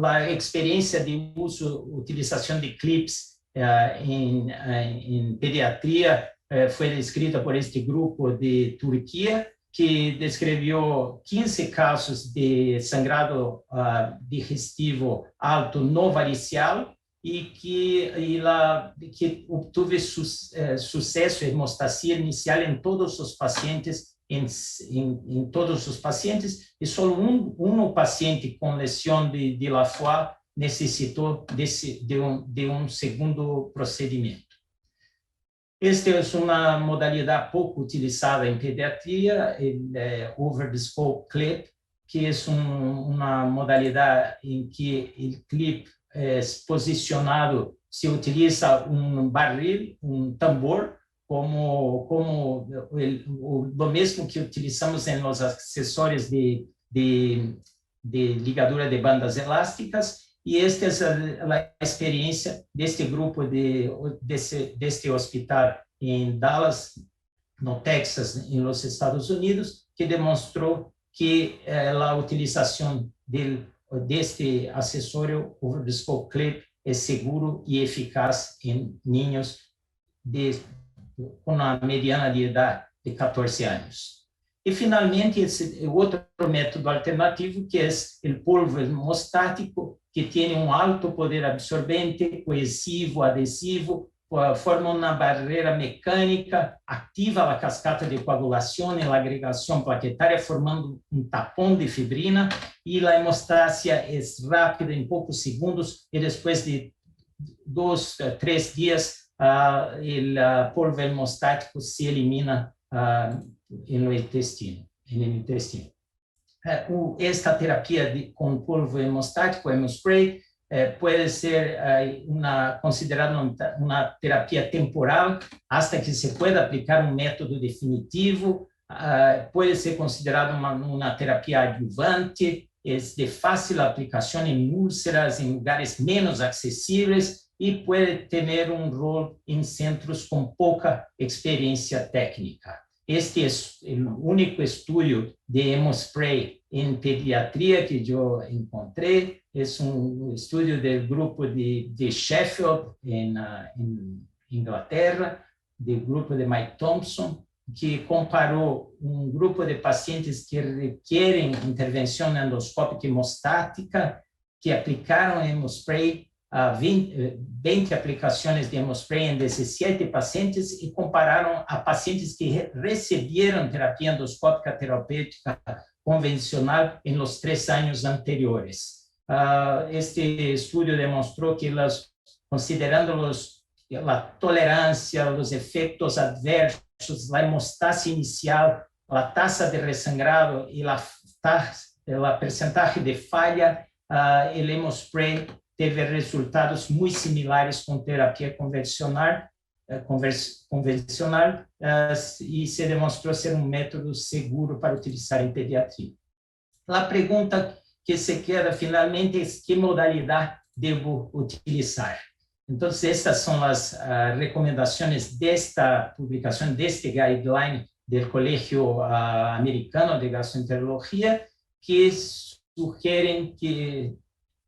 A experiência de utilização de clips em pediatria foi descrita por este grupo de Turquia, que descreveu 15 casos de sangrado digestivo alto no varicial e que obteve sucesso e hemostasia inicial em todos os pacientes, em todos os pacientes, e só um paciente com lesão de Laffoy necessitou de um segundo procedimento. Esta é uma modalidade pouco utilizada em pediatria, o over-the-scope clip, que é uma modalidade em que o clip é posicionado, se utiliza um barril, um tambor, como o mesmo que utilizamos nos acessórios de ligadura de bandas elásticas. E esta é a experiência deste grupo, deste hospital em Dallas, no Texas, nos Estados Unidos, que demonstrou que a utilização deste acessório over-the-scope clip é seguro e eficaz em niños com a mediana de idade de 14 anos. E, finalmente, esse outro método alternativo, que é o polvo hemostático, que tem um alto poder absorvente, coesivo, adesivo, forma uma barreira mecânica, ativa a cascata de coagulação e a agregação plaquetária, formando um tapão de fibrina, e a hemostásia é rápida, em poucos segundos, e depois de 2 a 3 dias, o polvo hemostático se elimina no intestino. Esta terapia com polvo hemostático, hemospray, pode ser considerada uma terapia temporal, hasta que se pueda aplicar um método definitivo. Pode ser considerada uma terapia adjuvante, é de fácil aplicação em úlceras, em lugares menos acessíveis, e pode ter um rol em centros com pouca experiência técnica. Este é o único estudo de hemospray em pediatria que eu encontrei. É um estudo do grupo de Sheffield, em Inglaterra, do grupo de Mike Thompson, que comparou um grupo de pacientes que requerem intervenção endoscópica hemostática, que aplicaram hemospray, 20 aplicações de hemospray em 17 pacientes, e compararam a pacientes que receberam terapia endoscópica terapêutica convencional em los 3 anos anteriores. Este estudo demonstrou que, considerando a tolerância, os efeitos adversos, a hemostase inicial, a taxa de resangrado e a percentagem de falha, o hemospray teve resultados muito similares com terapia convencional, e se demonstrou ser um método seguro para utilizar em pediatria. A pergunta que se queda finalmente é: que modalidade devo utilizar? Então, estas são as recomendações desta publicação, deste guideline do Colégio Americano de Gastroenterologia, que sugerem que,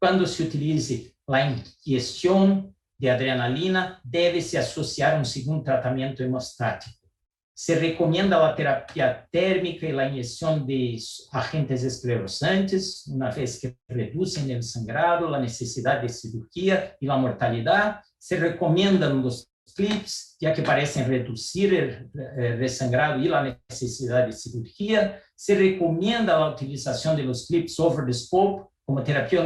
quando se utilize a ingestão de adrenalina, deve-se associar um segundo tratamento hemostático. Se recomenda a terapia térmica e a injeção de agentes esclerosantes, uma vez que reduzem o sangrado, a necessidade de cirurgia e a mortalidade. Se recomendam os clips, já que parecem reduzir o resangrado e a necessidade de cirurgia. Se recomenda a utilização dos clips over the scope como terapia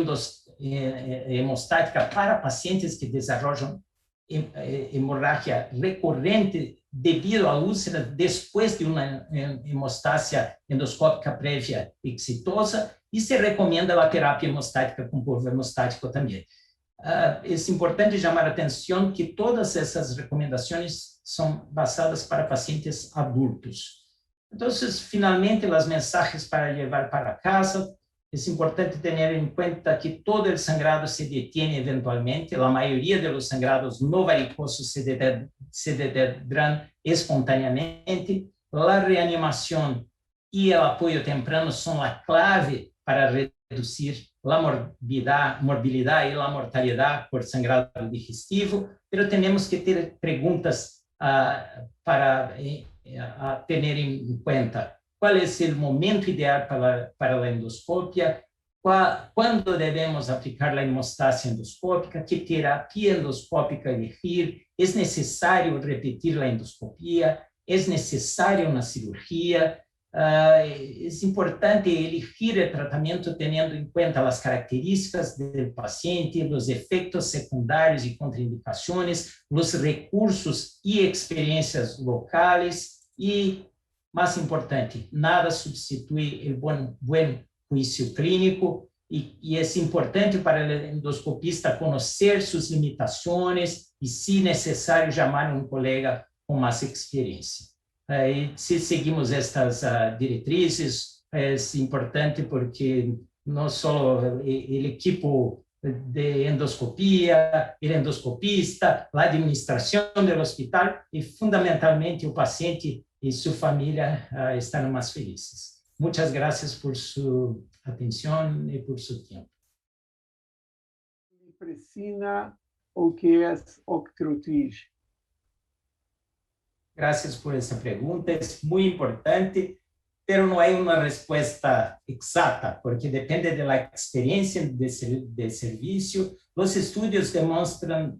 hemostática para pacientes que desenvolvem hemorragia recorrente devido à úlcera depois de uma hemostásia endoscópica prévia exitosa, e se recomenda a terapia hemostática com polvo hemostático também. É importante chamar a atenção que todas essas recomendações são basadas para pacientes adultos. Então, finalmente, as mensagens para levar para casa. É importante ter em conta que todo o sangrado se detém eventualmente. A maioria dos sangrados no varicoso se detendrão espontaneamente. A reanimação e o apoio temprano são a clave para reduzir a morbilidade e a mortalidade por sangrado digestivo, mas temos que ter perguntas para ter em conta. qual é o momento ideal para a endoscopia, quando devemos aplicar a hemostásia endoscópica, que terapia endoscópica elegir, é necessário repetir a endoscopia, é necessário uma cirurgia. É importante elegir o tratamento tendo em conta as características do paciente, os efeitos secundários e contraindicações, os recursos e experiências locais e, mais importante, nada substitui o bom juízo clínico e é importante para o endoscopista conhecer suas limitações e, se necessário, chamar um colega com mais experiência. Se seguimos estas diretrizes, é importante porque não só o equipo de endoscopia, o endoscopista, a administração do hospital e, fundamentalmente, o paciente e sua família estão mais felizes. Muchas gracias por su atención y por su tiempo. Presina, o que é octreotide? Gracias por essa pergunta, é muito importante, pero não é uma resposta exata, porque depende da experiência de serviço. Os estudos demonstram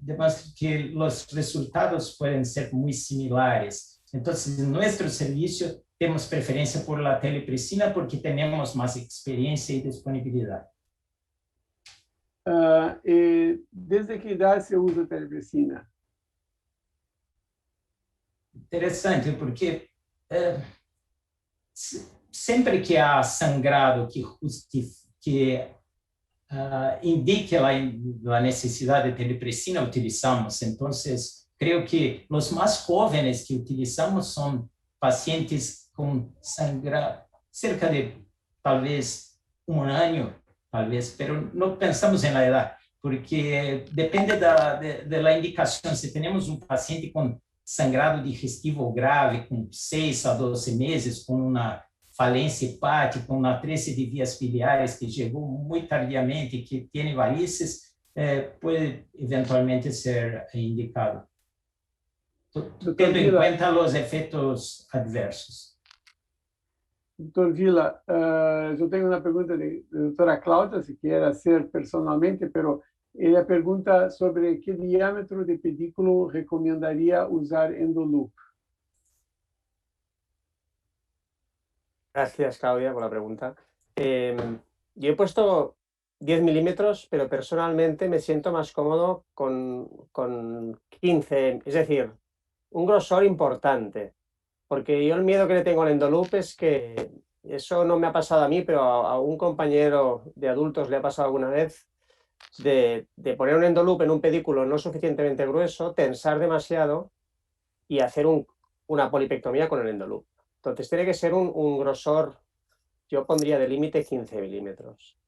que os resultados podem ser muito similares. Então, em nosso serviço, temos preferência por la telepresina porque temos mais experiência e disponibilidade. Desde que idade você usa telepresina? Interessante, porque sempre que há sangrado que indique a necessidade de telepresina, utilizamos. Então, creio que os mais jovens que utilizamos são pacientes com sangrado cerca de talvez um ano, talvez, mas não pensamos na idade, porque depende da indicação. Se temos um paciente com sangrado digestivo grave, com 6 a 12 meses, com uma falência hepática, com uma atresia de vias biliares que chegou muito tardiamente e que tem varices, pode eventualmente ser indicado, tendo em conta os efeitos adversos. Doutor Vila, eu tenho uma pergunta da doutora Cláudia, se quer ser personalmente, mas ela pergunta sobre que diâmetro de pedículo recomendaria usar endoloop. Gracias, Claudia, por la pregunta. Yo he puesto 10 milímetros, pero personalmente me siento más cómodo con 15, es decir, un grosor importante. Porque yo el miedo que le tengo al endoloop es que, eso no me ha pasado a mí, pero a un compañero de adultos le ha pasado alguna vez, de poner un endoloop en un pedículo no suficientemente grueso, tensar demasiado y hacer una polipectomía con el endoloop. Entonces tiene que ser un grosor, yo pondría de límite 15 milímetros.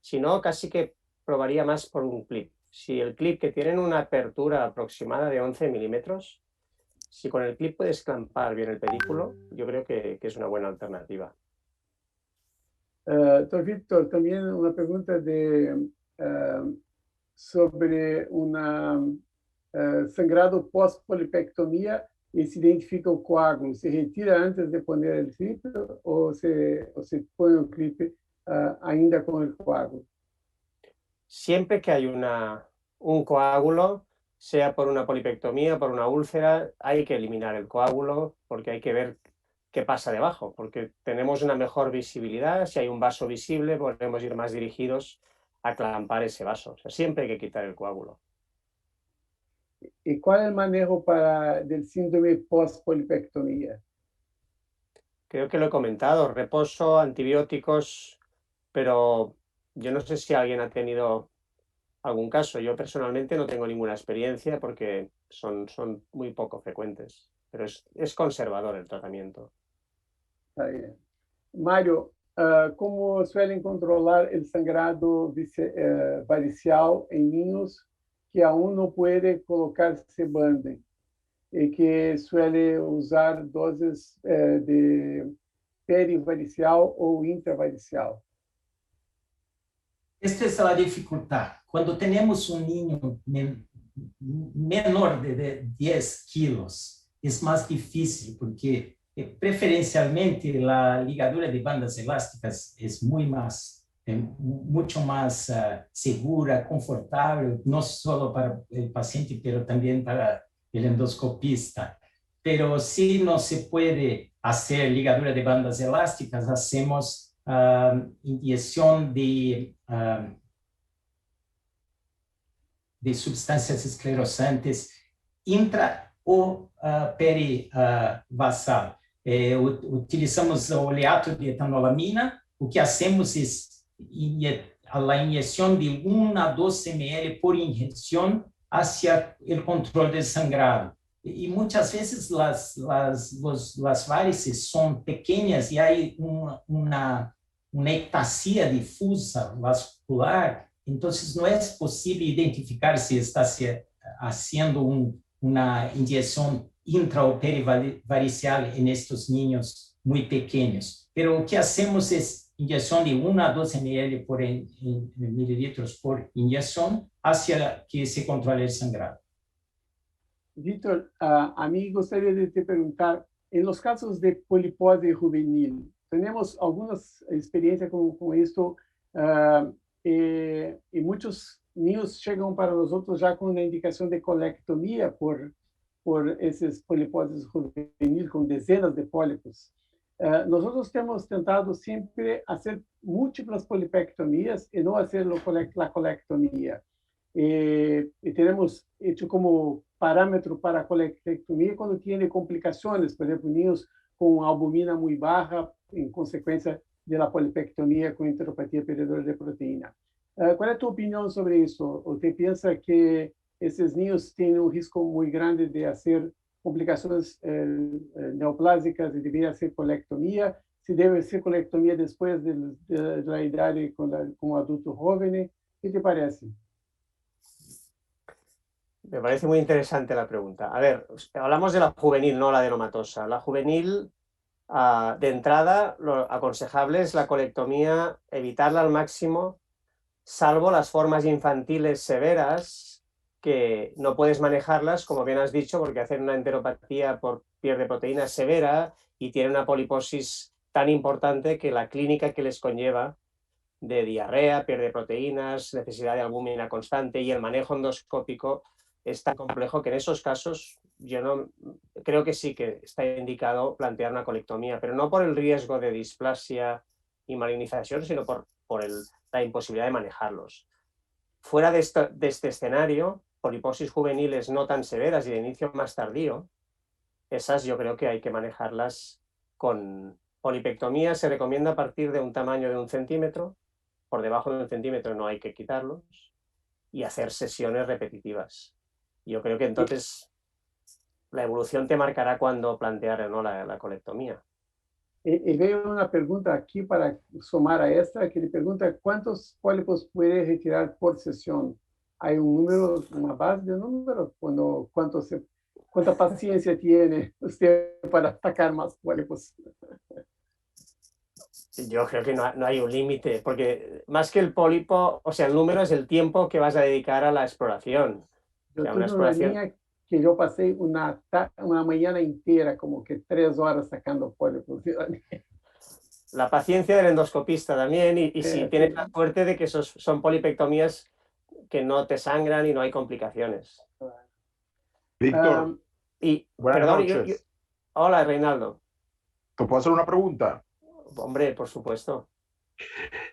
Si no, casi que probaría más por un clip. Si el clip, que tiene una apertura aproximada de 11 milímetros, si con el clip puedes clampar bien el pedículo, yo creo que es una buena alternativa. Dr. Víctor, también una pregunta sobre un sangrado post-polipectomía y se identifica el coágulo. ¿Se retira antes de poner el clip o se pone el clip ainda con el coágulo? Siempre que hay un coágulo, sea por una polipectomía, por una úlcera, hay que eliminar el coágulo porque hay que ver qué pasa debajo, porque tenemos una mejor visibilidad. Si hay un vaso visible, podemos ir más dirigidos a clampar ese vaso. O sea, siempre hay que quitar el coágulo. ¿Y cuál es el manejo del síndrome post-polipectomía? Creo que lo he comentado, reposo, antibióticos, pero yo no sé si alguien ha tenido algún caso. Yo personalmente no tengo ninguna experiencia porque son muy poco frecuentes, pero es conservador el tratamiento. Está bien. Mario, ¿cómo suelen controlar el sangrado varicial en niños que aún no puede colocarse banden y que suele usar dosis de perivaricial o intravaricial? Esta é a dificuldade. Quando temos um ninho menor de 10 quilos, é mais difícil, porque preferencialmente la ligadura de bandas elásticas es mucho más segura, confortable, no solo para el paciente, pero también para el endoscopista. Pero si no se puede hacer ligadura de bandas elásticas, hacemos inyección de sustancias esclerosantes intra o perivasal. Utilizamos o oleato de etanolamina. O que hacemos es la inyección de 1 a 2 ml por inyección hacia el control del sangrado. Y muchas veces las varices son pequeñas y hay una ectasia difusa vascular, entonces no es posible identificar si está haciendo una inyección intra o perivaricial en estos niños muy pequeños. Pero lo que hacemos es inyección de 1 a 2 ml por mililitros por inyección hacia que se controle el sangrado. Víctor, a mí gustaría de te preguntar, en los casos de polipose juvenil, tenemos algunas experiencias con esto y muchos niños llegan para nosotros ya con una indicación de colectomía por esas poliposes juvenil con decenas de pólipos. Nosotros hemos tentado siempre hacer múltiples polipectomías y no hacer la colectomía. Y tenemos hecho como parámetro para colectomía cuando tiene complicaciones, por ejemplo, niños con albumina muy baja en consecuencia de la polipectomía con enteropatía perdedora de proteína. ¿Cuál es tu opinión sobre eso? ¿O te piensa que esos niños tienen un riesgo muy grande de hacer complicaciones neoplásicas y debería hacer colectomía? Si debe ser colectomía después de la edad como adulto joven, ¿qué te parece? Me parece muy interesante la pregunta. A ver, hablamos de la juvenil, no la adenomatosa. La juvenil, de entrada, lo aconsejable es la colectomía, evitarla al máximo, salvo las formas infantiles severas, que no puedes manejarlas, como bien has dicho, porque hacen una enteropatía por pierde proteína severa y tienen una poliposis tan importante que la clínica que les conlleva de diarrea, pierde proteínas, necesidad de albúmina constante y el manejo endoscópico es tan complejo que en esos casos yo no creo que sí que está indicado plantear una colectomía, pero no por el riesgo de displasia y malignización, sino por la imposibilidad de manejarlos. Fuera de este escenario, poliposis juveniles no tan severas y de inicio más tardío, esas yo creo que hay que manejarlas con polipectomía. Se recomienda a partir de un tamaño de 1 centímetro, por debajo de 1 centímetro no hay que quitarlos, y hacer sesiones repetitivas. Yo creo que entonces la evolución te marcará cuando plantear o no la colectomía. Y veo una pregunta aquí para sumar a esta, que le pregunta ¿cuántos pólipos puede retirar por sesión? ¿Hay un número, una base de números? ¿Cuánta paciencia tiene usted para sacar más pólipos? Yo creo que no hay un límite, porque más que el pólipo, o sea, el número es el tiempo que vas a dedicar a la exploración. Yo tuve una niña que yo pasé una mañana entera, como que 3 horas sacando pólipos. La paciencia del endoscopista también, y si tienes la suerte de que son polipectomías que no te sangran y no hay complicaciones. Víctor, buenas noches. Hola, Reinaldo. ¿Te puedo hacer una pregunta? Hombre, por supuesto.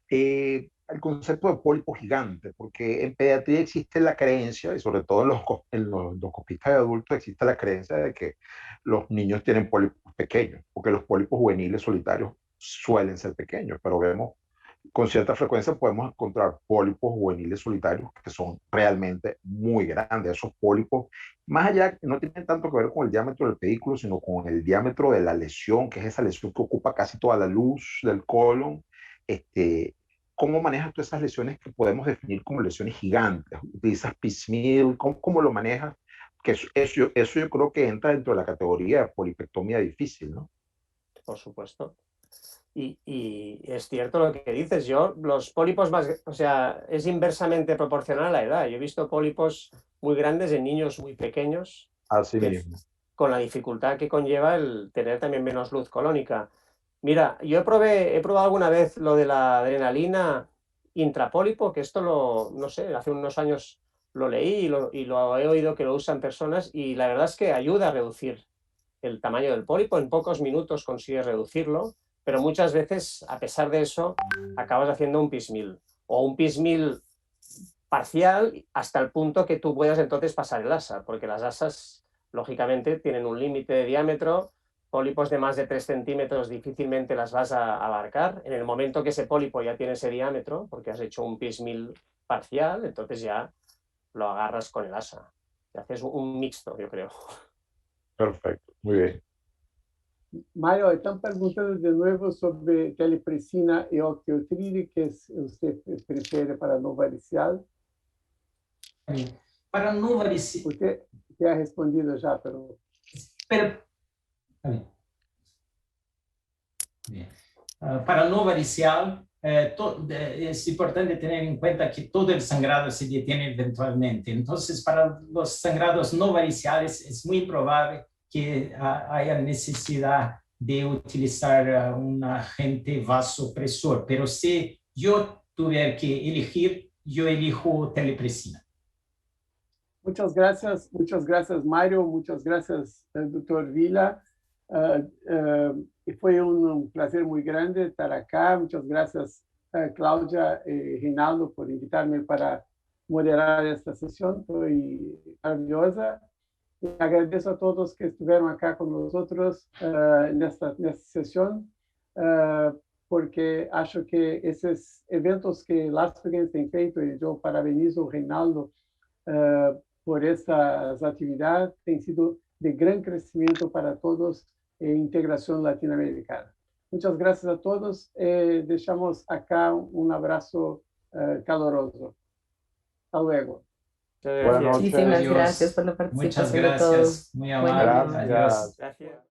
El concepto de pólipo gigante, porque en pediatría existe la creencia, y sobre todo en los endoscopistas de adultos existe la creencia de que los niños tienen pólipos pequeños, porque los pólipos juveniles solitarios suelen ser pequeños, pero vemos con cierta frecuencia podemos encontrar pólipos juveniles solitarios que son realmente muy grandes. Esos pólipos, más allá, no tienen tanto que ver con el diámetro del pedículo, sino con el diámetro de la lesión, que es esa lesión que ocupa casi toda la luz del colon. ¿Cómo manejas tú esas lesiones que podemos definir como lesiones gigantes? ¿Utilizas piecemeal? ¿Cómo lo manejas? Que eso yo creo que entra dentro de la categoría de polipectomía difícil, ¿no? Por supuesto. Y es cierto lo que dices. Los pólipos o sea, es inversamente proporcional a la edad. Yo he visto pólipos muy grandes en niños muy pequeños. Así mismo. con la dificultad que conlleva el tener también menos luz colónica. Mira, yo he probado alguna vez lo de la adrenalina intrapólipo, que esto no sé, hace unos años lo leí y lo he oído que lo usan personas, y la verdad es que ayuda a reducir el tamaño del pólipo. En pocos minutos consigues reducirlo, pero muchas veces, a pesar de eso, acabas haciendo un piecemeal o un piecemeal parcial hasta el punto que tú puedas entonces pasar el asa, porque las asas, lógicamente, tienen un límite de diámetro. Pólipos de más de 3 centímetros difícilmente las vas a abarcar. En el momento que ese pólipo ya tiene ese diámetro, porque has hecho un piecemeal parcial, entonces ya lo agarras con el asa. Te haces un mixto, yo creo. Perfecto, muy bien. Mário, están preguntando de nuevo sobre telepresina y octiotride, que usted prefiere para no varicial. Para no varicial. Usted ha respondido ya, pero... Para no varicial, es importante tener en cuenta que todo el sangrado se detiene eventualmente. Entonces, para los sangrados no variciales es muy probable que haya necesidad de utilizar un agente vasopresor. Pero si yo tuviera que elegir, yo elijo telepresina. Muchas gracias, Mário, muchas gracias, doctor Vila. Fue un placer muy grande estar acá. Muchas gracias, Cláudia y Reinaldo, por invitarme para moderar esta sesión. Fue maravillosa. Y agradezco a todos que estuvieron acá con nosotros en esta sesión, porque acho que esos eventos que Las Vegas han feito, y yo parabenizo a Reinaldo por estas actividades, han sido de gran crecimiento para todos en integración latinoamericana. Muchas gracias a todos. Dejamos acá un abrazo caloroso. Hasta luego. Buenas noches. Muchísimas gracias por la participación de todos. Muchas gracias. Muy amable. Gracias. Gracias.